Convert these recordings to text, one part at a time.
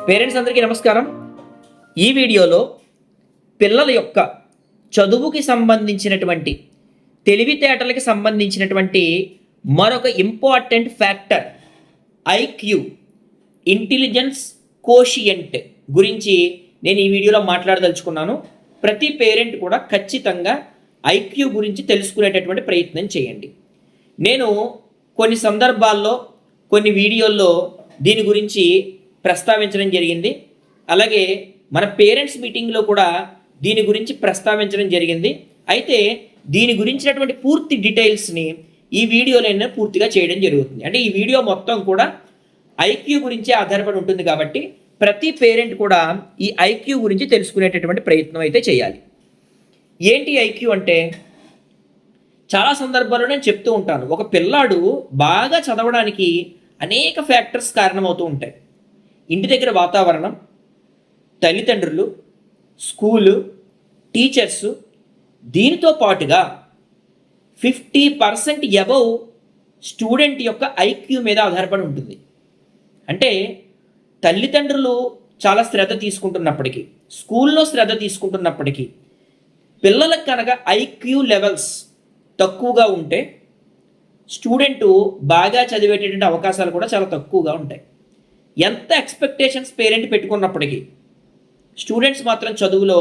Parents అందరికీ నమస్కారం. ఈ వీడియోలో పిల్లల యొక్క చదువుకి సంబంధించినటువంటి తెలివితేటలకి సంబంధించినటువంటి మరొక important factor IQ, intelligence quotient గురించి నేను ఈ వీడియోలో మాట్లాడదలుచుకున్నాను. ప్రతి పేరెంట్ కూడా ఖచ్చితంగా ఐక్యూ గురించి తెలుసుకునేటటువంటి ప్రయత్నం చేయండి. నేను కొన్ని సందర్భాల్లో కొన్ని వీడియోల్లో దీని గురించి ప్రస్తావించడం జరిగింది. అలాగే మన పేరెంట్స్ మీటింగ్లో కూడా దీని గురించి ప్రస్తావించడం జరిగింది. అయితే దీని గురించినటువంటి పూర్తి డీటెయిల్స్ని ఈ వీడియోలో నేను పూర్తిగా చేయడం జరుగుతుంది. అంటే ఈ వీడియో మొత్తం కూడా ఐక్యూ గురించి ఆధారపడి ఉంటుంది కాబట్టి ప్రతి పేరెంట్ కూడా ఈ ఐక్యూ గురించి తెలుసుకునేటటువంటి ప్రయత్నం అయితే చేయాలి. ఏంటి ఐక్యూ అంటే, చాలా సందర్భాల్లో నేను చెప్తూ ఉంటాను, ఒక పిల్లాడు బాగా చదవడానికి అనేక ఫ్యాక్టర్స్ కారణమవుతూ ఉంటాయి. ఇంటి దగ్గర వాతావరణం, తల్లిదండ్రులు, స్కూలు, టీచర్సు, దీనితో పాటుగా 50% అబవ్ స్టూడెంట్ యొక్క ఐక్యూ మీద ఆధారపడి ఉంటుంది. అంటే తల్లిదండ్రులు చాలా శ్రద్ధ తీసుకుంటున్నప్పటికీ, స్కూల్లో శ్రద్ధ తీసుకుంటున్నప్పటికీ పిల్లలకు కనుక ఐక్యూ లెవెల్స్ తక్కువగా ఉంటే స్టూడెంటు బాగా చదివేటటువంటి అవకాశాలు కూడా చాలా తక్కువగా ఉంటాయి. ఎంత ఎక్స్పెక్టేషన్స్ పేరెంట్ పెట్టుకున్నప్పటికీ స్టూడెంట్స్ మాత్రం చదువులో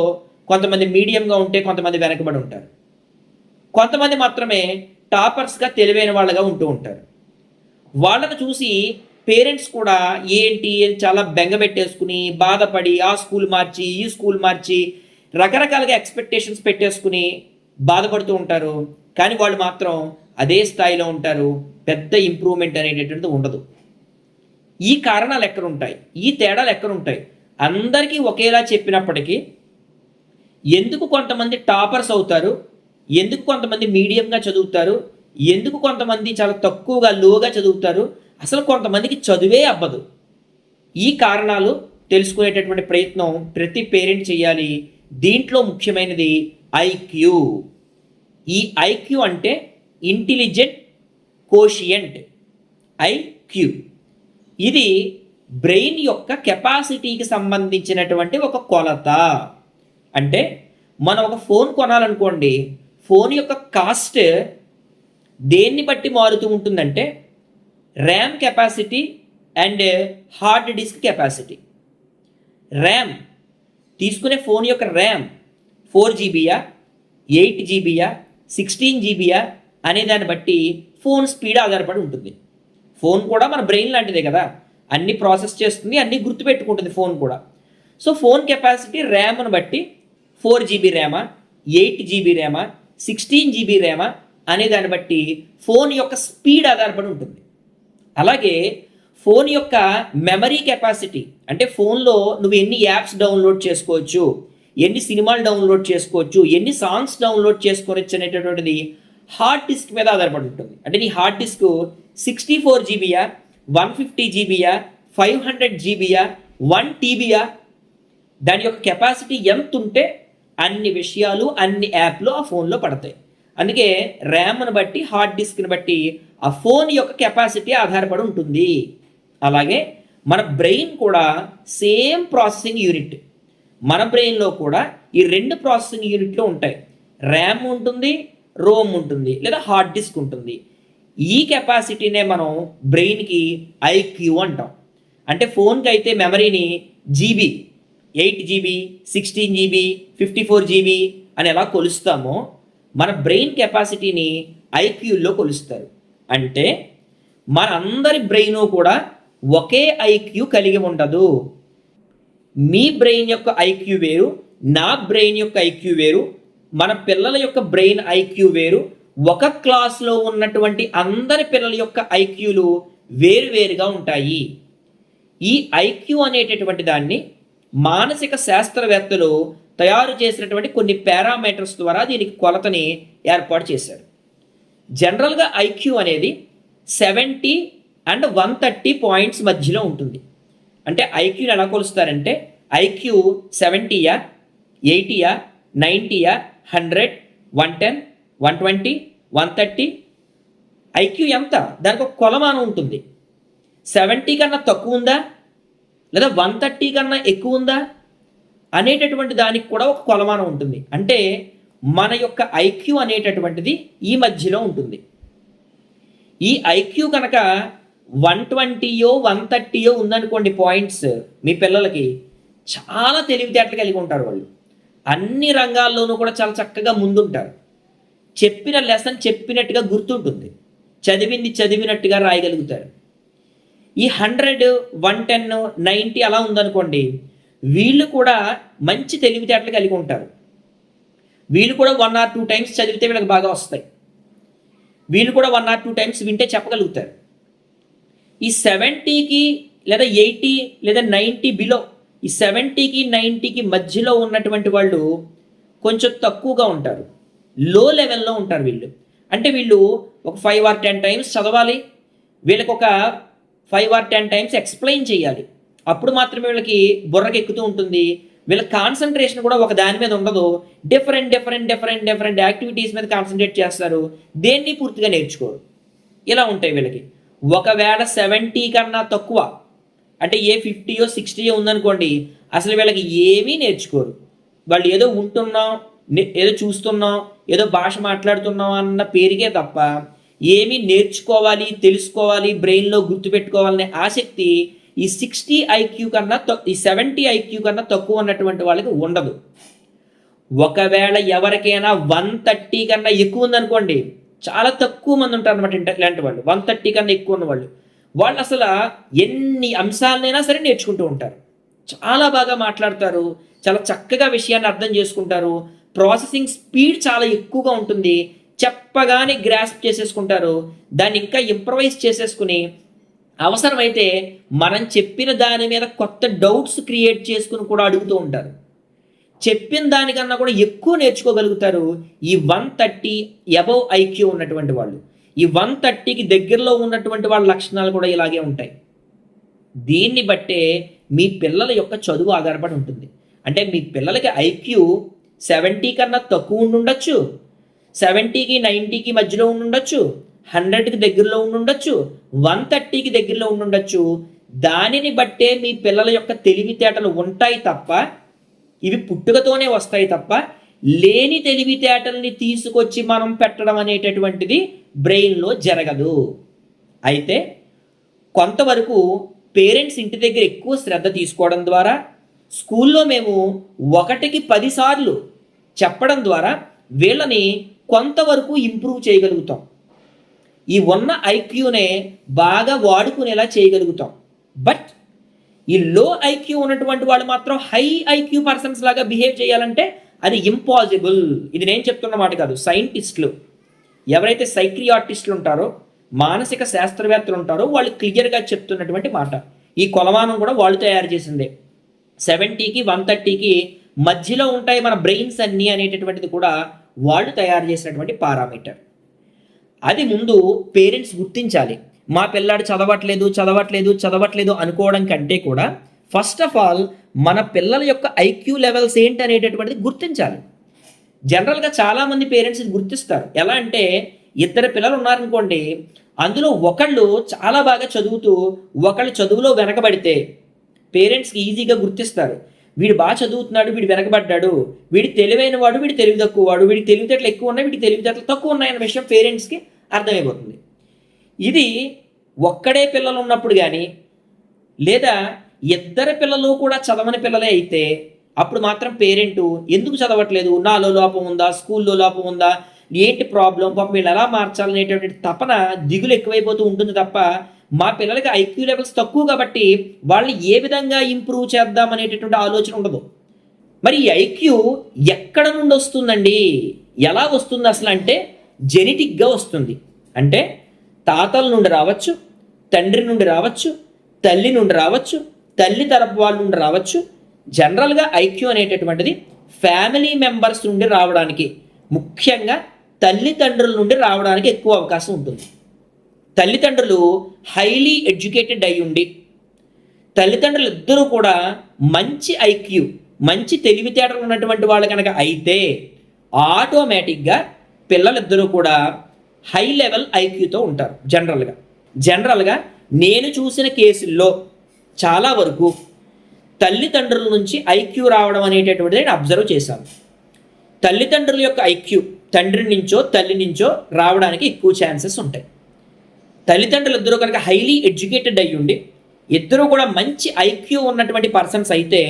కొంతమంది మీడియంగా ఉంటే కొంతమంది వెనకబడి ఉంటారు. కొంతమంది మాత్రమే టాపర్స్గా తెలివైన వాళ్ళగా ఉంటూ ఉంటారు. వాళ్ళను చూసి పేరెంట్స్ కూడా ఏంటి చాలా బెంగపెట్టేసుకుని బాధపడి ఆ స్కూల్ మార్చి ఈ స్కూల్ మార్చి రకరకాలుగా ఎక్స్పెక్టేషన్స్ పెట్టేసుకుని బాధపడుతూ ఉంటారు. కానీ వాళ్ళు మాత్రం అదే స్థాయిలో ఉంటారు. పెద్ద ఇంప్రూవ్మెంట్ అనేటటువంటిది ఉండదు. ఈ కారణాలు ఎక్కడ ఉంటాయి, ఈ తేడాలు ఎక్కడ ఉంటాయి? అందరికీ ఒకేలా చెప్పినప్పటికీ ఎందుకు కొంతమంది టాపర్స్ అవుతారు, ఎందుకు కొంతమంది మీడియంగా చదువుతారు, ఎందుకు కొంతమంది చాలా తక్కువగా లోగా చదువుతారు, అసలు కొంతమందికి చదువే అవ్వదు. ఈ కారణాలు తెలుసుకునేటటువంటి ప్రయత్నం ప్రతి పేరెంట్ చేయాలి. దీంట్లో ముఖ్యమైనది ఐక్యూ. ఈ ఐక్యూ అంటే ఇంటెలిజెంట్ కోషియంట్, ఐక్యూ. ఇది బ్రెయిన్ యొక్క కెపాసిటీకి సంబంధించినటువంటి ఒక కొలత. అంటే మనం ఒక ఫోన్ కొనాలనుకోండి, ఫోన్ యొక్క కాస్ట్ దేన్ని బట్టి మారుతూ ఉంటుందంటే RAM capacity and hard disk capacity. RAM తీసుకునే ఫోన్ యొక్క ర్యామ్ 4 జీబీయా, 8 జీబీయా, 16 జీబీయా అనే దాన్ని బట్టి ఫోన్ స్పీడ్ ఆధారపడి ఉంటుంది. ఫోన్ కూడా మన బ్రెయిన్ లాంటిదే కదా, అన్ని ప్రాసెస్ చేస్తుంది, అన్ని గుర్తుపెట్టుకుంటుంది ఫోన్ కూడా. సో ఫోన్ కెపాసిటీ ర్యామ్ను బట్టి 4 జీబీ ర్యామా, 8 జీబీ ర్యామా, 16 జీబీ ర్యామా అనే దాన్ని బట్టి ఫోన్ యొక్క స్పీడ్ ఆధారపడి ఉంటుంది. అలాగే ఫోన్ యొక్క మెమరీ కెపాసిటీ, అంటే ఫోన్లో నువ్వు ఎన్ని యాప్స్ డౌన్లోడ్ చేసుకోవచ్చు, ఎన్ని సినిమాలు డౌన్లోడ్ చేసుకోవచ్చు, ఎన్ని సాంగ్స్ డౌన్లోడ్ చేసుకోవచ్చు అనేటటువంటిది హార్డ్ డిస్క్ మీద ఆధారపడి ఉంటుంది. అంటే నీ హార్డ్ డిస్క్ 64 జీబీయా, 150 జీబీయా, 500 జీబీయా, 1 టీబీయా, దాని యొక్క కెపాసిటీ ఎంత ఉంటే అన్ని విషయాలు అన్ని యాప్లు ఆ ఫోన్లో పడతాయి. అందుకే ర్యామ్ను బట్టి హార్డ్ డిస్క్ని బట్టి ఆ ఫోన్ యొక్క కెపాసిటీ ఆధారపడి ఉంటుంది. అలాగే మన బ్రెయిన్ కూడా సేమ్ ప్రాసెసింగ్ యూనిట్. మన బ్రెయిన్లో కూడా ఈ 2 ప్రాసెసింగ్ యూనిట్లు ఉంటాయి. ర్యామ్ ఉంటుంది, రోమ్ ఉంటుంది, లేదా హార్డ్ డిస్క్ ఉంటుంది. ఈ కెపాసిటీనే మనం బ్రెయిన్కి ఐక్యూ అంటాం. అంటే ఫోన్కి అయితే మెమరీని జీబీ, 8 జీబీ, 16 జీబీ, 54 జీబీ అని ఎలా కొలుస్తామో మన బ్రెయిన్ కెపాసిటీని ఐక్యూలో కొలుస్తారు. అంటే మనందరి బ్రెయిన్ కూడా ఒకే ఐక్యూ కలిగి ఉండదు. మీ బ్రెయిన్ యొక్క ఐక్యూ వేరు, నా బ్రెయిన్ యొక్క ఐక్యూ వేరు, మన పిల్లల యొక్క బ్రెయిన్ ఐక్యూ వేరు. ఒక క్లాస్లో ఉన్నటువంటి అందరి పిల్లల యొక్క ఐక్యూలు వేరువేరుగా ఉంటాయి. ఈ ఐక్యూ అనేటటువంటి దాన్ని మానసిక శాస్త్రవేత్తలు తయారు చేసినటువంటి కొన్ని పారామీటర్స్ ద్వారా దీనికి కొలతని ఏర్పాటు చేశారు. జనరల్గా ఐక్యూ అనేది 70 అండ్ 130 పాయింట్స్ మధ్యలో ఉంటుంది. అంటే ఐక్యూని ఎలా కొలుస్తారంటే ఐక్యూ 70యా, 80యా, 90యా, 100, 110, 120, 130. ఐక్యూ ఎంత, దానికి ఒక కొలమానం ఉంటుంది. 70 కన్నా తక్కువ ఉందా, లేదా 130 కన్నా ఎక్కువ ఉందా అనేటటువంటి దానికి కూడా ఒక కొలమానం ఉంటుంది. అంటే మన యొక్క ఐక్యూ అనేటటువంటిది ఈ మధ్యలో ఉంటుంది. ఈ ఐక్యూ కనుక 120యో 130యో ఉందనుకోండి పాయింట్స్, మీ పిల్లలకి చాలా తెలివితేటలు కలిగి ఉంటారు. వాళ్ళు అన్ని రంగాల్లోనూ కూడా చాలా చక్కగా ముందుంటారు. చెప్పిన లెసన్ చెప్పినట్టుగా గుర్తుంటుంది, చదివింది చదివినట్టుగా రాయగలుగుతారు. ఈ 100, 110, 90 అలా ఉందనుకోండి, వీళ్ళు కూడా మంచి తెలివితేటలు కలిగి ఉంటారు. వీళ్ళు కూడా 1 or 2 టైమ్స్ చదివితే వీళ్ళకి బాగా వస్తాయి. వీళ్ళు కూడా 1 or 2 టైమ్స్ వింటే చెప్పగలుగుతారు. ఈ 70కి లేదా 80 లేదా 90 బిలో, ఈ 70కి 90కి మధ్యలో ఉన్నటువంటి వాళ్ళు కొంచెం తక్కువగా ఉంటారు, లో లెవెల్లో ఉంటారు వీళ్ళు. అంటే వీళ్ళు ఒక 5 or 10 టైమ్స్ చదవాలి, వీళ్ళకి ఒక 5 or 10 టైమ్స్ ఎక్స్ప్లెయిన్ చేయాలి. అప్పుడు మాత్రమే వీళ్ళకి బుర్రకి ఎక్కుతూ ఉంటుంది. వీళ్ళ కాన్సన్ట్రేషన్ కూడా ఒక దాని మీద ఉండదు. డిఫరెంట్ యాక్టివిటీస్ మీద కాన్సన్ట్రేట్ చేస్తారు, దేన్ని పూర్తిగా నేర్చుకోరు. ఇలా ఉంటాయి వీళ్ళకి. ఒకవేళ 70 కన్నా తక్కువ, అంటే ఏ 50యో 60యో ఉందనుకోండి, అసలు వీళ్ళకి ఏమీ నేర్చుకోరు. వాళ్ళు ఏదో ఉంటున్నాం, ఏదో చూస్తున్నాం, ఏదో భాష మాట్లాడుతున్నాం అన్న పేరుకే తప్ప ఏమీ నేర్చుకోవాలి, తెలుసుకోవాలి, బ్రెయిన్లో గుర్తుపెట్టుకోవాలనే ఆసక్తి ఈ 60 ఐక్యూ కన్నా ఈ 70 ఐక్యూ కన్నా తక్కువ ఉన్నటువంటి వాళ్ళకి ఉండదు. ఒకవేళ ఎవరికైనా 130 కన్నా ఎక్కువ ఉందనుకోండి, చాలా తక్కువ మంది ఉంటారు అనమాట ఇలాంటి వాళ్ళు. 130 కన్నా ఎక్కువ ఉన్న వాళ్ళు అసలు ఎన్ని అంశాలనైనా సరే నేర్చుకుంటూ ఉంటారు. చాలా బాగా మాట్లాడతారు, చాలా చక్కగా విషయాన్ని అర్థం చేసుకుంటారు, ప్రాసెసింగ్ స్పీడ్ చాలా ఎక్కువగా ఉంటుంది, చెప్పగానే గ్రాస్ప్ చేసేసుకుంటారు, దాన్ని ఇంకా ఇంప్రవైజ్ చేసేసుకుని అవసరమైతే మనం చెప్పిన దాని మీద కొత్త డౌట్స్ క్రియేట్ చేసుకుని కూడా అడుగుతూ ఉంటారు. చెప్పిన దానికన్నా కూడా ఎక్కువ నేర్చుకోగలుగుతారు ఈ 130 అబవ్ ఐక్యూ ఉన్నటువంటి వాళ్ళు. ఈ 130కి దగ్గరలో ఉన్నటువంటి వాళ్ళ లక్షణాలు కూడా ఇలాగే ఉంటాయి. దీన్ని బట్టే మీ పిల్లల యొక్క చదువు ఆధారపడి ఉంటుంది. అంటే మీ పిల్లలకి ఐక్యూ 70 కన్నా తక్కువ ఉండుండొచ్చు, 70కి 90కి మధ్యలో ఉండుండొచ్చు, 100కి దగ్గరలో ఉండుండొచ్చు, 130కి దగ్గరలో ఉండుండొచ్చు. దానిని బట్టే మీ పిల్లల యొక్క తెలివితేటలు ఉంటాయి తప్ప, ఇవి పుట్టుకతోనే వస్తాయి తప్ప, లేని తెలివితేటల్ని తీసుకొచ్చి మనం పెట్టడం అనేటటువంటిది బ్రెయిన్లో జరగదు. అయితే కొంతవరకు పేరెంట్స్ ఇంటి దగ్గర ఎక్కువ శ్రద్ధ తీసుకోవడం ద్వారా, స్కూల్లో మేము 1కి 10 సార్లు చెప్పడం ద్వారా వీళ్ళని కొంతవరకు ఇంప్రూవ్ చేయగలుగుతాం. ఈ ఉన్న ఐక్యూనే బాగా వాడుకునేలా చేయగలుగుతాం. బట్ ఈ లో ఐక్యూ ఉన్నటువంటి వాళ్ళు మాత్రం హై ఐక్యూ పర్సన్స్ లాగా బిహేవ్ చేయాలంటే అది ఇంపాసిబుల్. ఇది నేను చెప్తున్న మాట కాదు, సైంటిస్టులు, ఎవరైతే సైక్రియాటిస్టులు ఉంటారో, మానసిక శాస్త్రవేత్తలు ఉంటారో, వాళ్ళు క్లియర్గా చెప్తున్నటువంటి మాట. ఈ కొలమానం కూడా వాళ్ళు తయారు చేసిందే. 70కి 130కి మధ్యలో ఉంటాయి మన బ్రెయిన్స్ అన్నీ అనేటటువంటిది కూడా వాళ్ళు తయారు చేసినటువంటి పారామీటర్. అది ముందు పేరెంట్స్ గుర్తించాలి. మా పిల్లాడు చదవట్లేదు అనుకోవడం కంటే కూడా ఫస్ట్ ఆఫ్ ఆల్ మన పిల్లల యొక్క ఐక్యూ లెవెల్స్ ఏంటి అనేటటువంటిది గుర్తించాలి. జనరల్గా చాలామంది పేరెంట్స్ ఇది గుర్తిస్తారు. ఎలా అంటే, 2 పిల్లలు ఉన్నారనుకోండి, అందులో ఒకళ్ళు చాలా బాగా చదువుతూ ఒకళ్ళు చదువులో వెనకబడితే పేరెంట్స్కి ఈజీగా గుర్తిస్తారు. వీడు బాగా చదువుతున్నాడు, వీడు వెనకబడ్డాడు, వీడి తెలివైన వాడు, వీడి తెలివి తక్కువ వాడు, వీడికి తెలివితేటలు ఎక్కువ ఉన్నాయి, వీడికి తెలివితేటలు తక్కువ ఉన్నాయన్న విషయం పేరెంట్స్కి అర్థమైపోతుంది. ఇది ఒక్కడే పిల్లలు ఉన్నప్పుడు కానీ, లేదా 2 పిల్లలు కూడా చదవని పిల్లలే అయితే అప్పుడు మాత్రం పేరెంటు ఎందుకు చదవట్లేదు, నాలో లోపం ఉందా, స్కూల్లో లోపం ఉందా, ఏంటి ప్రాబ్లం, పాపం వీళ్ళు ఎలా మార్చాలనేటువంటి తపన, దిగులు ఎక్కువైపోతూ ఉంటుంది తప్ప మా పిల్లలకి ఐక్యూ లెవెల్స్ తక్కువ కాబట్టి వాళ్ళని ఏ విధంగా ఇంప్రూవ్ చేద్దాం అనేటటువంటి ఆలోచన ఉండదు. మరి ఈ ఐక్యూ ఎక్కడ నుండి వస్తుందండి, ఎలా వస్తుంది అసలు అంటే జెనెటిక్గా వస్తుంది. అంటే తాతల నుండి రావచ్చు, తండ్రి నుండి రావచ్చు, తల్లి నుండి రావచ్చు, తల్లి తరపు వాళ్ళ నుండి రావచ్చు. జనరల్గా ఐక్యూ అనేటటువంటిది ఫ్యామిలీ మెంబర్స్ నుండి రావడానికి, ముఖ్యంగా తల్లిదండ్రుల నుండి రావడానికి ఎక్కువ అవకాశం ఉంటుంది. తల్లిదండ్రులు హైలీ ఎడ్యుకేటెడ్ అయి ఉండి, తల్లిదండ్రులు ఇద్దరూ కూడా మంచి ఐక్యూ, మంచి తెలివితేటలు ఉన్నటువంటి వాళ్ళు కనుక అయితే ఆటోమేటిక్గా పిల్లలిద్దరూ కూడా హై లెవెల్ ఐక్యూతో ఉంటారు. జనరల్గా నేను చూసిన కేసుల్లో చాలా వరకు తల్లిదండ్రుల నుంచి ఐక్యూ రావడం అనేటటువంటిది నేను అబ్జర్వ్ చేశాను. తల్లిదండ్రుల యొక్క ఐక్యూ తండ్రి నుంచో తల్లి నుంచో రావడానికి ఎక్కువ ఛాన్సెస్ ఉంటాయి. తల్లిదండ్రులు ఇద్దరు కనుక హైలీ ఎడ్యుకేటెడ్ అయ్యి ఉండి ఇద్దరు కూడా మంచి ఐక్యూ ఉన్నటువంటి పర్సన్స్ అయితే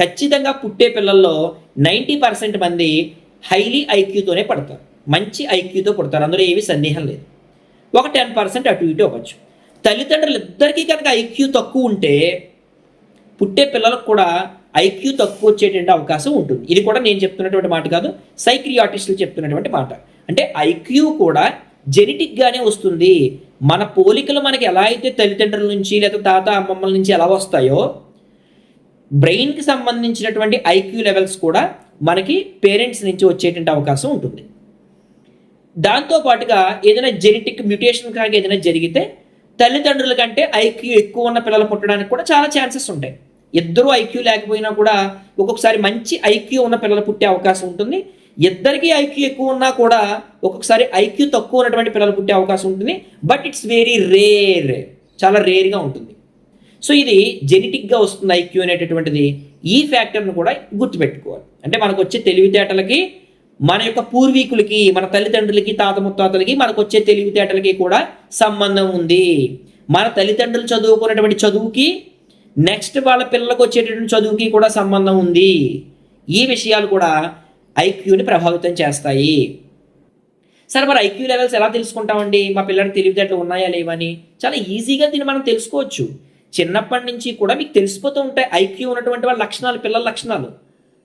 ఖచ్చితంగా పుట్టే పిల్లల్లో 90% మంది హైలీ ఐక్యూతోనే పడతారు, మంచి ఐక్యూతో పుడతారు, అందులో ఏమీ సందేహం లేదు. ఒక 10% అటు ఇటు అవ్వచ్చు. తల్లిదండ్రులు ఇద్దరికీ కనుక ఐక్యూ తక్కువ ఉంటే పుట్టే పిల్లలకు కూడా ఐక్యూ తక్కువ వచ్చేటువంటి అవకాశం ఉంటుంది. ఇది కూడా నేను చెప్తున్నటువంటి మాట కాదు, సైక్రియాటిస్టులు చెప్తున్నటువంటి మాట. అంటే ఐక్యూ కూడా జెనెటిక్గానే వస్తుంది. మన పోలికలు మనకి ఎలా అయితే తల్లిదండ్రుల నుంచి లేదా తాత అమ్మమ్మల నుంచి ఎలా వస్తాయో బ్రెయిన్కి సంబంధించినటువంటి ఐక్యూ లెవెల్స్ కూడా మనకి పేరెంట్స్ నుంచి వచ్చేటువంటి అవకాశం ఉంటుంది. దాంతోపాటుగా ఏదైనా జెనెటిక్ మ్యూటేషన్ కనుక ఏదైనా జరిగితే తల్లిదండ్రుల కంటే ఐక్యూ ఎక్కువ ఉన్న పిల్లలు పుట్టడానికి కూడా చాలా ఛాన్సెస్ ఉంటాయి. ఇద్దరు ఐక్యూ లేకపోయినా కూడా ఒక్కొక్కసారి మంచి ఐక్యూ ఉన్న పిల్లలు పుట్టే అవకాశం ఉంటుంది. ఇద్దరికి ఐక్యూ ఎక్కువ ఉన్నా కూడా ఒక్కొక్కసారి ఐక్యూ తక్కువ ఉన్నటువంటి పిల్లలు పుట్టే అవకాశం ఉంటుంది. బట్ ఇట్స్ వెరీ రేర్, చాలా రేర్గా ఉంటుంది. సో ఇది జెనెటిక్గా వస్తుంది ఐక్యూ అనేటటువంటిది. ఈ ఫ్యాక్టర్ను కూడా గుర్తుపెట్టుకోవాలి. అంటే మనకు వచ్చే తెలివితేటలకి మన యొక్క పూర్వీకులకి, మన తల్లిదండ్రులకి, తాత ముత్తాతలకి మనకు వచ్చే తెలివితేటలకి కూడా సంబంధం ఉంది. మన తల్లిదండ్రులు చదువుకున్నటువంటి చదువుకి నెక్స్ట్ వాళ్ళ పిల్లలకు వచ్చేటటువంటి చదువుకి కూడా సంబంధం ఉంది. ఈ విషయాలు కూడా ఐక్యూని ప్రభావితం చేస్తాయి. సరే, మరి ఐక్యూ లెవెల్స్ ఎలా తెలుసుకుంటామండి? మా పిల్లలకి తెలివితేటలు ఉన్నాయా లేవని చాలా ఈజీగా దీన్ని మనం తెలుసుకోవచ్చు. చిన్నప్పటి నుంచి కూడా మీకు తెలిసిపోతూ ఉంటాయి ఐక్యూ ఉన్నటువంటి వాళ్ళ లక్షణాలు, పిల్లల లక్షణాలు.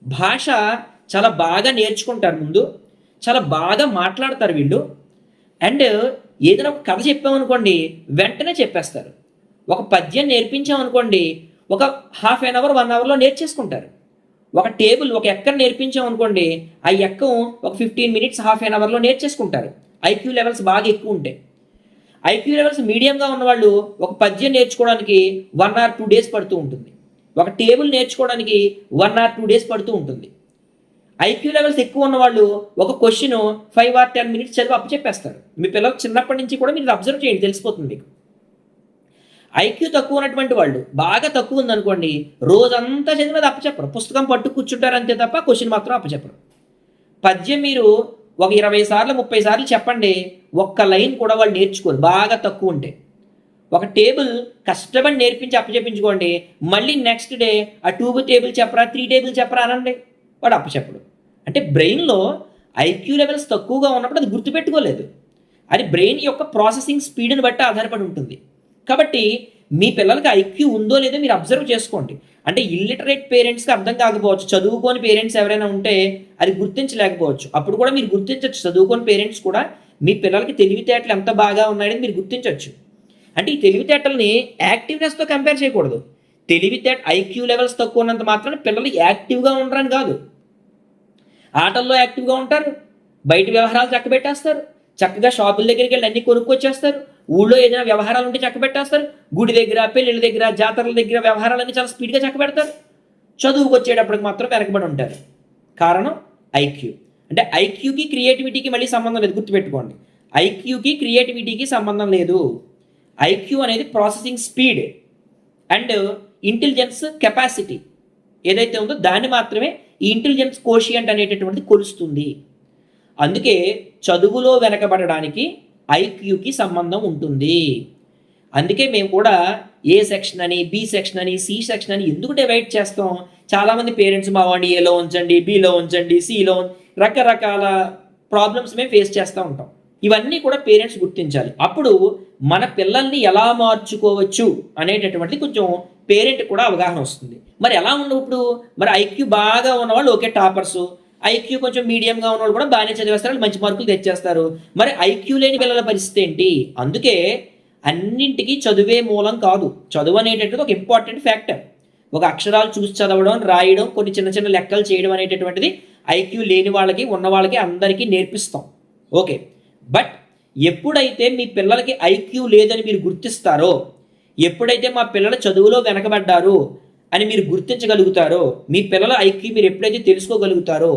భాష చాలా బాగా నేర్చుకుంటారు, ముందు చాలా బాగా మాట్లాడతారు వీళ్ళు. అండ్ ఏదైనా ఒక కథ చెప్పామనుకోండి వెంటనే చెప్పేస్తారు. ఒక పద్యం నేర్పించామనుకోండి ఒక హాఫ్ అన్ అవర్ 1 అవర్లో నేర్చేసుకుంటారు. ఒక టేబుల్, ఒక ఎక్కం నేర్పించామనుకోండి ఆ ఎక్కం ఒక 15 మినిట్స్, హాఫ్ అన్ అవర్లో నేర్చేసుకుంటారు. ఐక్యూ లెవెల్స్ బాగా ఎక్కువ ఉంటాయి. ఐక్యూ లెవెల్స్ మీడియంగా ఉన్నవాళ్ళు ఒక పద్యం నేర్చుకోవడానికి 1 or 2 డేస్ పడుతూ ఉంటుంది. ఒక టేబుల్ నేర్చుకోవడానికి 1 or 2 డేస్ పడుతూ ఉంటుంది. ఐక్యూ లెవెల్స్ ఎక్కువ ఉన్నవాళ్ళు ఒక క్వశ్చన్ 5 or 10 మినిట్స్ చదివి అప్పచెప్పేస్తారు. మీ పిల్లలు చిన్నప్పటి నుంచి కూడా మీరు అబ్జర్వ్ చేయండి, తెలిసిపోతుంది మీకు. ఐక్యూ తక్కువ ఉన్నటువంటి వాళ్ళు, బాగా తక్కువ ఉందనుకోండి, రోజంతా చదివినది అప్పచెప్పరు, పుస్తకం పట్టు కూర్చుంటారు అంతే తప్ప క్వశ్చన్ మాత్రం అప్పచెప్పరు. పద్యం మీరు ఒక 20 సార్లు 30 సార్లు చెప్పండి, ఒక్క లైన్ కూడా వాళ్ళు నేర్చుకోరు బాగా తక్కువ ఉంటే. ఒక టేబుల్ కష్టపడి నేర్పించి అప్పచెప్పించుకోండి, మళ్ళీ నెక్స్ట్ డే ఆ 2 టేబుల్ చెప్పరా 3 టేబుల్ చెప్పరా అనండి, వాడు అప్పచెప్పడు. అంటే బ్రెయిన్లో ఐక్యూ లెవెల్స్ తక్కువగా ఉన్నప్పుడు అది గుర్తుపెట్టుకోలేదు. అది బ్రెయిన్ యొక్క ప్రాసెసింగ్ స్పీడ్ని బట్టి ఆధారపడి ఉంటుంది. కాబట్టి మీ పిల్లలకి ఐక్యూ ఉందో లేదో మీరు అబ్జర్వ్ చేసుకోండి. అంటే ఇల్లిటరేట్ పేరెంట్స్కి అర్థం కాకపోవచ్చు, చదువుకోని పేరెంట్స్ ఎవరైనా ఉంటే అది గుర్తించలేకపోవచ్చు. అప్పుడు కూడా మీరు గుర్తించవచ్చు, చదువుకోని పేరెంట్స్ కూడా మీ పిల్లలకి తెలివితేటలు ఎంత బాగా ఉన్నాయని మీరు గుర్తించవచ్చు. అంటే ఈ తెలివితేటల్ని యాక్టివ్నెస్తో కంపేర్ చేయకూడదు. తెలివితేట ఐక్యూ లెవెల్స్ తక్కువ ఉన్నంత మాత్రం పిల్లలు యాక్టివ్గా ఉండరని కాదు. ఆటల్లో యాక్టివ్గా ఉంటారు, బయట వ్యవహారాలు చక్కబెట్టేస్తారు, చక్కగా షాపుల దగ్గరికి వెళ్ళి అన్ని కొనుక్కొచ్చేస్తారు, ఊళ్ళో ఏదైనా వ్యవహారాలు ఉంటే చక్కబెట్టేస్తారు, గుడి దగ్గర, పెళ్ళిళ్ళ దగ్గర, జాతరల దగ్గర వ్యవహారాలన్నీ చాలా స్పీడ్గా చక్కబెడతారు. చదువుకు వచ్చేటప్పటికి మాత్రం వెనకబడి ఉంటారు. కారణం ఐక్యూ. అంటే ఐక్యూకి క్రియేటివిటీకి మళ్ళీ సంబంధం లేదు, గుర్తుపెట్టుకోండి. ఐక్యూకి క్రియేటివిటీకి సంబంధం లేదు. ఐక్యూ అనేది processing speed and intelligence capacity ఏదైతే ఉందో దాన్ని మాత్రమే ఈ ఇంటెలిజెన్స్ కోషియంట్ అనేటటువంటిది కొలుస్తుంది. అందుకే చదువులో వెనకబడడానికి ఐక్యూకి సంబంధం ఉంటుంది. అందుకే మేము కూడా ఏ సెక్షన్ అని, బి సెక్షన్ అని, సి సెక్షన్ అని ఎందుకు డివైడ్ చేస్తాం? చాలామంది పేరెంట్స్ మా వాడిని ఏలో ఉంచండి, బిలో ఉంచండి, సిలో, రకరకాల ప్రాబ్లమ్స్ మేము ఫేస్ చేస్తూ ఉంటాం. ఇవన్నీ కూడా పేరెంట్స్ గుర్తించాలి. అప్పుడు మన పిల్లల్ని ఎలా మార్చుకోవచ్చు అనేటటువంటిది కొంచెం పేరెంట్ కూడా అవగాహన వస్తుంది. మరి ఎలా ఉండవు ఇప్పుడు? మరి ఐక్యూ బాగా ఉన్నవాళ్ళు ఓకే టాపర్సు, ఐక్యూ కొంచెం మీడియంగా ఉన్నవాళ్ళు కూడా బాగానే చదివేస్తారు, మంచి మార్కులు తెచ్చేస్తారు. మరి ఐక్యూ లేని పిల్లల పరిస్థితి ఏంటి? అందుకే అన్నింటికీ చదువే మూలం కాదు. చదువు అనేటటువంటిది ఒక ఇంపార్టెంట్ ఫ్యాక్టర్. ఒక అక్షరాలు చూసి చదవడం, రాయడం, కొన్ని చిన్న చిన్న లెక్కలు చేయడం అనేటటువంటిది ఐక్యూ లేని వాళ్ళకి, ఉన్న వాళ్ళకి అందరికీ నేర్పిస్తాం. ఓకే, బట్ ఎప్పుడైతే మీ పిల్లలకి ఐక్యూ లేదని మీరు గుర్తిస్తారో, ఎప్పుడైతే మా పిల్లలు చదువులో వెనకబడ్డారు అని మీరు గుర్తించగలుగుతారో, మీ పిల్లల ఐక్యూ మీరు ఎప్పుడైతే తెలుసుకోగలుగుతారో,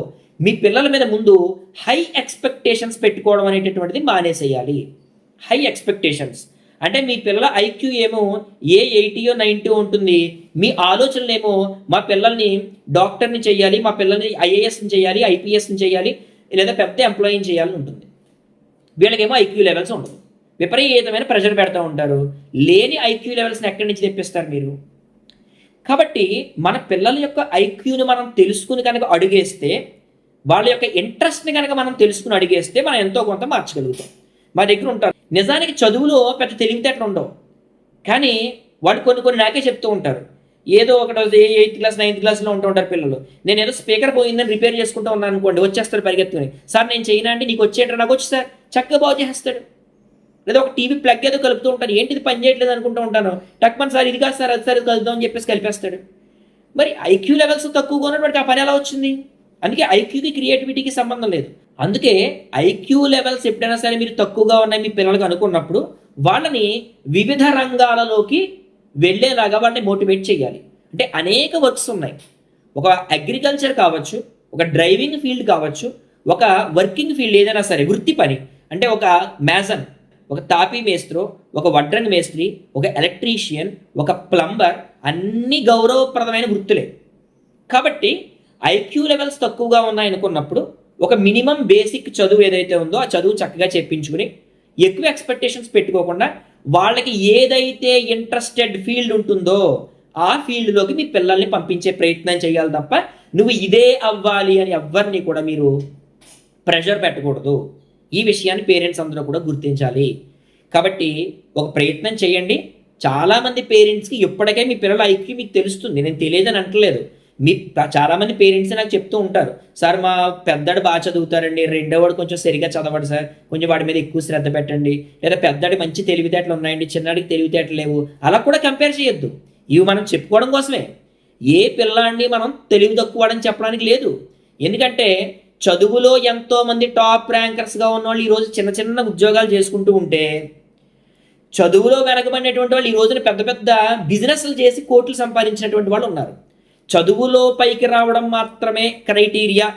మీ పిల్లల మీద ముందు హై ఎక్స్పెక్టేషన్స్ పెట్టుకోవడం అనేటటువంటిది మానేసేయాలి. హై ఎక్స్పెక్టేషన్స్ అంటే మీ పిల్లల ఐక్యూ ఏమో 80 90 ఉంటుంది, మీ ఆలోచనలు ఏమో మా పిల్లల్ని డాక్టర్ని చేయాలి, మా పిల్లల్ని ఐఏఎస్ని చేయాలి, ఐపీఎస్ని చేయాలి, లేదా పెద్ద ఎంప్లాయీని చేయాలని ఉంటుంది. వీళ్ళకేమో ఐక్యూ లెవెల్స్ ఉండదు, విపరీతమైన ప్రెషర్ పెడతా ఉంటారు. లేని ఐక్యూ లెవెల్స్ని ఎక్కడి నుంచి తెప్పిస్తారు మీరు? కాబట్టి మన పిల్లల యొక్క ఐక్యూని మనం తెలుసుకుని కనుక అడుగేస్తే, వాళ్ళ యొక్క ఇంట్రెస్ట్ని కనుక మనం తెలుసుకుని అడిగేస్తే మనం ఎంతో కొంత మార్చగలుగుతాం. మా దగ్గర ఉంటారు నిజానికి చదువులో పెద్ద తెలివితేటలు ఉండవు, కానీ వాళ్ళు కొన్ని నాకే చెప్తూ ఉంటారు. ఏదో ఒకటి 8th క్లాస్ 9th క్లాస్లో ఉంటూ ఉంటారు పిల్లలు. నేను ఏదో స్పీకర్ పోయిందని రిపేర్ చేసుకుంటూ ఉన్నాను అనుకోండి, వచ్చేస్తాడు పరిగెత్తుకుని, సార్ నేను చేయనా అండి, నీకు వచ్చేంటారు, నాకు వచ్చి సార్ చక్కగా బాగు చేస్తాడు. లేదా ఒక టీవీ ప్లగ్ ఏదో కలుపుతూ ఉంటాను, ఏంటిది పని చేయట్లేదు అనుకుంటూ ఉంటాను, టక్మన్ సార్ ఇది కాదు సార్ అది సార్ కలుద్దాం అని చెప్పేసి కలిపేస్తాడు. మరి ఐక్యూ లెవెల్స్ తక్కువగా ఉన్నటువంటి ఆ పని ఎలా వచ్చింది? అందుకే ఐక్యూకి క్రియేటివిటీకి సంబంధం లేదు. అందుకే ఐక్యూ లెవెల్స్ ఎప్పుడైనా సరే మీరు తక్కువగా ఉన్నాయి మీ పిల్లలకు అనుకున్నప్పుడు వాళ్ళని వివిధ రంగాలలోకి వెళ్ళేలాగా వాళ్ళని మోటివేట్ చేయాలి. అంటే అనేక వర్క్స్ ఉన్నాయి. ఒక అగ్రికల్చర్ కావచ్చు, ఒక డ్రైవింగ్ ఫీల్డ్ కావచ్చు, ఒక వర్కింగ్ ఫీల్డ్ ఏదైనా సరే వృత్తి పని, అంటే ఒక మ్యాజన్, ఒక తాపీ మేస్త్రో, ఒక వడ్రంగి మేస్త్రి, ఒక ఎలక్ట్రీషియన్, ఒక ప్లంబర్, అన్ని గౌరవప్రదమైన వృత్తులే. కాబట్టి ఐక్యూ లెవెల్స్ తక్కువగా ఉన్నాయనుకున్నప్పుడు ఒక మినిమం బేసిక్ చదువు ఏదైతే ఉందో ఆ చదువు చక్కగా చెప్పించుకుని ఎక్కువ ఎక్స్పెక్టేషన్స్ పెట్టుకోకుండా వాళ్ళకి ఏదైతే ఇంట్రెస్టెడ్ ఫీల్డ్ ఉంటుందో ఆ ఫీల్డ్లోకి మీ పిల్లల్ని పంపించే ప్రయత్నం చేయాలి తప్ప నువ్వు ఇదే అవ్వాలి అని ఎవ్వరిని కూడా మీరు ప్రెషర్ పెట్టకూడదు. ఈ విషయాన్ని పేరెంట్స్ అందరూ కూడా గుర్తించాలి. కాబట్టి ఒక ప్రయత్నం చేయండి. చాలామంది పేరెంట్స్కి ఇప్పటికే మీ పిల్లల ఐక్యూ మీకు తెలుస్తుంది, నేను తెలియదని అంటలేదు. మీ చాలామంది పేరెంట్స్ నాకు చెప్తూ ఉంటారు, సార్ మా పెద్దడు బాగా చదువుతారండి, రెండోవాడు కొంచెం సరిగా చదవడు సార్, కొంచెం వాడి మీద ఎక్కువ శ్రద్ధ పెట్టండి, లేదా పెద్దడి మంచి తెలివితేటలు ఉన్నాయండి, చిన్నడికి తెలివితేటలు లేవు. అలా కూడా కంపేర్ చేయొద్దు. ఇవి మనం చెప్పుకోవడం కోసమే. ఏ పిల్లాడిని మనం తెలివి తక్కువడని చెప్పడానికి లేదు. ఎందుకంటే చదువులో ఎంతోమంది టాప్ ర్యాంకర్స్గా ఉన్నవాళ్ళు ఈరోజు చిన్న చిన్న ఉద్యోగాలు చేసుకుంటూ ఉంటే, చదువులో వెనకబడినటువంటి వాళ్ళు ఈ రోజున పెద్ద పెద్ద బిజినెస్లు చేసి కోట్లు సంపాదించినటువంటి వాళ్ళు ఉన్నారు. చదువులో పైకి రావడం మాత్రమే క్రైటీరియా,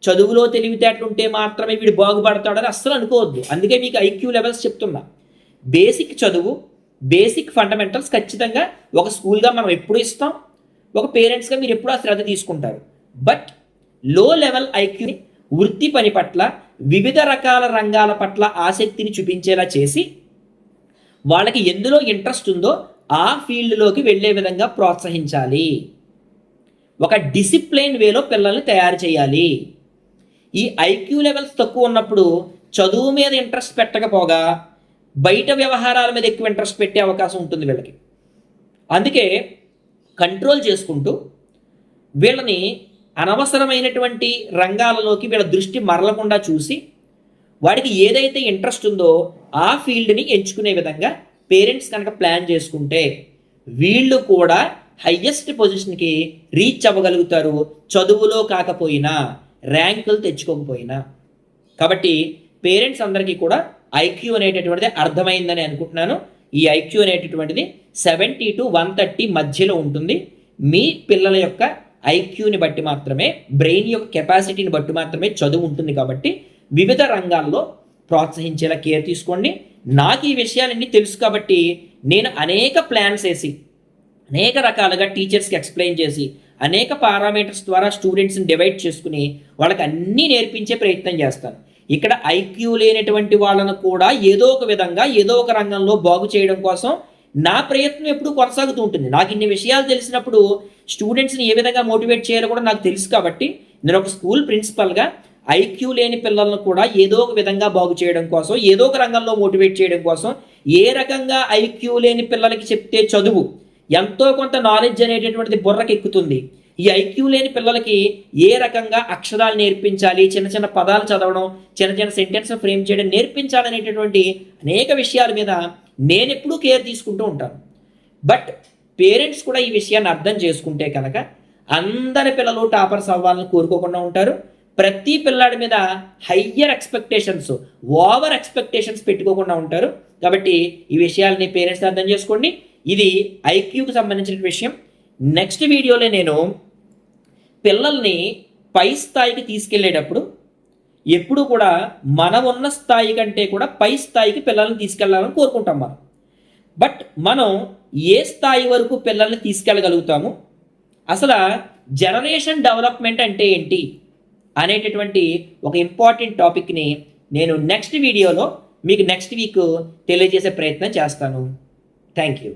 చదువులో తెలివితేటలు ఉంటే మాత్రమే వీడు బాగుపడతాడని అస్సలు అనుకోవద్దు. అందుకే మీకు ఐక్యూ లెవెల్స్ చెప్తున్నా. బేసిక్ చదువు, బేసిక్ ఫండమెంటల్స్ ఖచ్చితంగా ఒక స్కూల్గా మనం ఎప్పుడు ఇస్తాం, ఒక పేరెంట్స్గా మీరు ఎప్పుడు ఆ శ్రద్ధ తీసుకుంటారు. బట్ లో లెవెల్ ఐక్యూని వృత్తి పని పట్ల, వివిధ రకాల రంగాల పట్ల ఆసక్తిని చూపించేలా చేసి వాళ్ళకి ఎందులో ఇంట్రెస్ట్ ఉందో ఆ ఫీల్డ్లోకి వెళ్ళే విధంగా ప్రోత్సహించాలి. ఒక డిసిప్లైన్ వేలో పిల్లల్ని తయారు చేయాలి. ఈ ఐక్యూ లెవెల్స్ తక్కువ ఉన్నప్పుడు చదువు మీద ఇంట్రెస్ట్ పెట్టకపోగా బయట వ్యవహారాల మీద ఎక్కువ ఇంట్రెస్ట్ పెట్టే అవకాశం ఉంటుంది వీళ్ళకి. అందుకే కంట్రోల్ చేసుకుంటూ వీళ్ళని అనవసరమైనటువంటి రంగాలలోకి వీళ్ళ దృష్టి మరలకుండా చూసి వాడికి ఏదైతే ఇంట్రెస్ట్ ఉందో ఆ ఫీల్డ్ని ఎంచుకునే విధంగా పేరెంట్స్ కనుక ప్లాన్ చేసుకుంటే వీళ్ళు కూడా హయ్యెస్ట్ పొజిషన్కి రీచ్ అవ్వగలుగుతారు, చదువులో కాకపోయినా, ర్యాంకులు తెచ్చుకోకపోయినా. కాబట్టి పేరెంట్స్ అందరికీ కూడా ఐక్యూ అనేటటువంటిది అర్థమైందని అనుకుంటున్నాను. ఈ ఐక్యూ అనేటటువంటిది 70 to 130 మధ్యలో ఉంటుంది. మీ పిల్లల యొక్క ఐక్యూని బట్టి మాత్రమే, బ్రెయిన్ యొక్క కెపాసిటీని బట్టి మాత్రమే చదువు ఉంటుంది. కాబట్టి వివిధ రంగాల్లో ప్రోత్సహించేలా కేర్ తీసుకోండి. నాకు ఈ విషయాలన్నీ తెలుసు కాబట్టి నేను అనేక ప్లాన్స్ వేసి, అనేక రకాలుగా టీచర్స్కి ఎక్స్ప్లెయిన్ చేసి, అనేక పారామీటర్స్ ద్వారా స్టూడెంట్స్ని డివైడ్ చేసుకుని వాళ్ళకి అన్నీ నేర్పించే ప్రయత్నం చేస్తాను. ఇక్కడ ఐక్యూ లేనటువంటి వాళ్ళను కూడా ఏదో ఒక విధంగా, ఏదో ఒక రంగంలో బాగు చేయడం కోసం నా ప్రయత్నం ఎప్పుడు కొనసాగుతూ ఉంటుంది. నాకు ఇన్ని విషయాలు తెలిసినప్పుడు స్టూడెంట్స్ని ఏ విధంగా మోటివేట్ చేయాలో కూడా నాకు తెలుసు. కాబట్టి నేను ఒక స్కూల్ ప్రిన్సిపల్గా ఐక్యూ లేని పిల్లలను కూడా ఏదో ఒక విధంగా బాగు చేయడం కోసం, ఏదో ఒక రంగంలో మోటివేట్ చేయడం కోసం, ఏ రకంగా ఐక్యూ లేని పిల్లలకి చెప్తే చదువు ఎంతో కొంత నాలెడ్జ్ అనేటటువంటిది బుర్రకి ఎక్కుతుంది, ఈ ఐక్యూ లేని పిల్లలకి ఏ రకంగా అక్షరాలు నేర్పించాలి, చిన్న చిన్న పదాలు చదవడం, చిన్న చిన్న సెంటెన్స్ ఫ్రేమ్ చేయడం నేర్పించాలనేటటువంటి అనేక విషయాల మీద నేను ఎప్పుడూ కేర్ తీసుకుంటూ ఉంటాను. బట్ పేరెంట్స్ కూడా ఈ విషయాన్ని అర్థం చేసుకుంటే కనుక అందరి పిల్లలు టాపర్స్ అవ్వాలని కోరుకోకుండా ఉంటారు. ప్రతి పిల్లాడి మీద హయ్యర్ ఎక్స్పెక్టేషన్స్, ఓవర్ ఎక్స్పెక్టేషన్స్ పెట్టుకోకుండా ఉంటారు. కాబట్టి ఈ విషయాలని పేరెంట్స్ అర్థం చేసుకోండి. ఇది ఐక్యూకి సంబంధించిన విషయం. నెక్స్ట్ వీడియోలో నేను పిల్లల్ని పై స్థాయికి తీసుకెళ్లేటప్పుడు ఎప్పుడు కూడా మనం ఉన్న స్థాయి కంటే కూడా పై స్థాయికి పిల్లల్ని తీసుకెళ్లాలని కోరుకుంటాం మనం. బట్ మనం ఏ స్థాయి వరకు పిల్లల్ని తీసుకెళ్ళగలుగుతాము, అసలు జనరేషన్ డెవలప్మెంట్ అంటే ఏంటి అనేటటువంటి ఒక ఇంపార్టెంట్ టాపిక్ని నేను నెక్స్ట్ వీడియోలో మీకు నెక్స్ట్ వీక్ తెలియజేసే ప్రయత్నం చేస్తాను. Thank you.